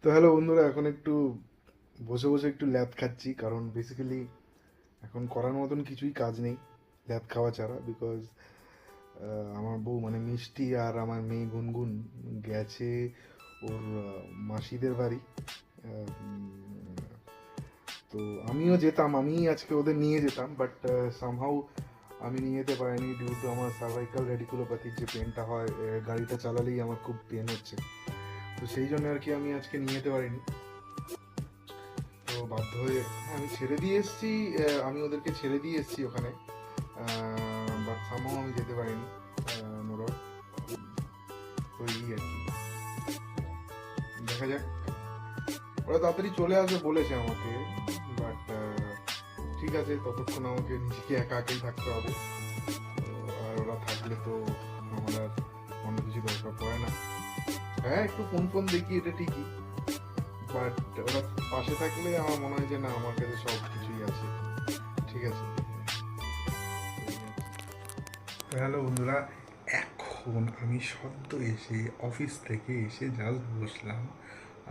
তো হ্যালো বন্ধুরা, এখন একটু বসে বসে একটু ল্যাদ খাচ্ছি, কারণ বেসিক্যালি এখন করার মতন কিছুই কাজ নেই ল্যাদ খাওয়া ছাড়া। বিকজ আমার বউ মানে মিষ্টি আর আমার মেয়ে গুনগুন গেছে ওর মাসিদের বাড়ি। উম, তো আমিও যেতাম, আমি আজকে ওদের নিয়ে যেতাম, বাট সামহাউ আমি নিয়ে যেতে পারিনি ডিউ টু আমার সার্ভাইকাল রেডিকুলোপ্যাথির যে পেনটা হয় গাড়িটা চালালেই আমার খুব পেন হচ্ছে। তো সেই জন্য আর কি আমি আজকে নিয়ে যেতে পারিনি। তো বাধ্য হয়ে আমি ছেড়ে দিয়ে এসেছি, আমি ওদেরকে ছেড়ে দিয়ে এসেছি ওখানে, বাট সামহাও আমি যেতে পারিনি। নোরড, তো এই আর কি, দেখা যাক। ওরা তাড়াতাড়ি চলে আসবে বলেছে আমাকে, বাট ঠিক আছে, ততক্ষণ আমাকে নিজেকে একা একাই থাকতে হবে। তো আর ওরা থাকলে তো আমার আর অন্য কিছু দরকার পড়ে না। হ্যাঁ, একটু ফোন ফোন দেখি, এটা ঠিকই, বাট ওরা পাশে থাকলে আমার মনে হয় যে না, আমার কাছে সব কিছুই আছে। ঠিক আছে। হ্যালো বন্ধুরা, এখন আমি সদ্য এসে অফিস থেকে এসে জাস্ট বসলাম,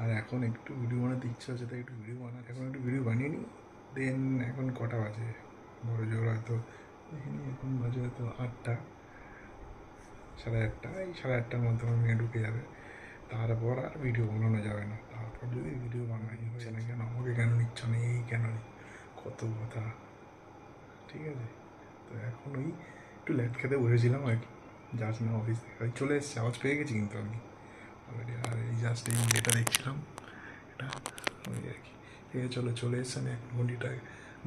আর এখন একটু ভিডিও বানাতে ইচ্ছা হচ্ছে, তাই একটু ভিডিও এখন একটু ভিডিও বানিয়ে নিই। দেন এখন কটা বাজে, বড় জোর হয়তো দেখিনি, এখন বাজে হয়তো 8টা, সাড়ে 8টা, এই সাড়ে 8টার মধ্যে আমার মেয়ে ঢুকে যাবে। তারপর আর ভিডিও বানানো যাবে না। তারপর যদি ভিডিও বানাই হচ্ছে না, কেন আমাকে কেন নিচ্ছ না, এই কেন কত কথা। ঠিক আছে, তো এখন ওই একটু ল্যাট খেতে বসেছিলাম আর কি। জাস্ট না অফিস থেকে ওই চলে এসেছে, আওয়াজ পেয়ে গেছি কিন্তু আমি অলরেডি। আর এই জাস্ট এই এটা দেখছিলাম, এটা ওই আর কি। ঠিক আছে, চলো চলে এসছে, আমি এখন ঘন্টিটা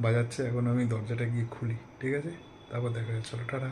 বাজাচ্ছে, এখন আমি দরজাটা গিয়ে খুলি। ঠিক আছে, তারপর দেখা যাচ্ছে, চলো টাটা।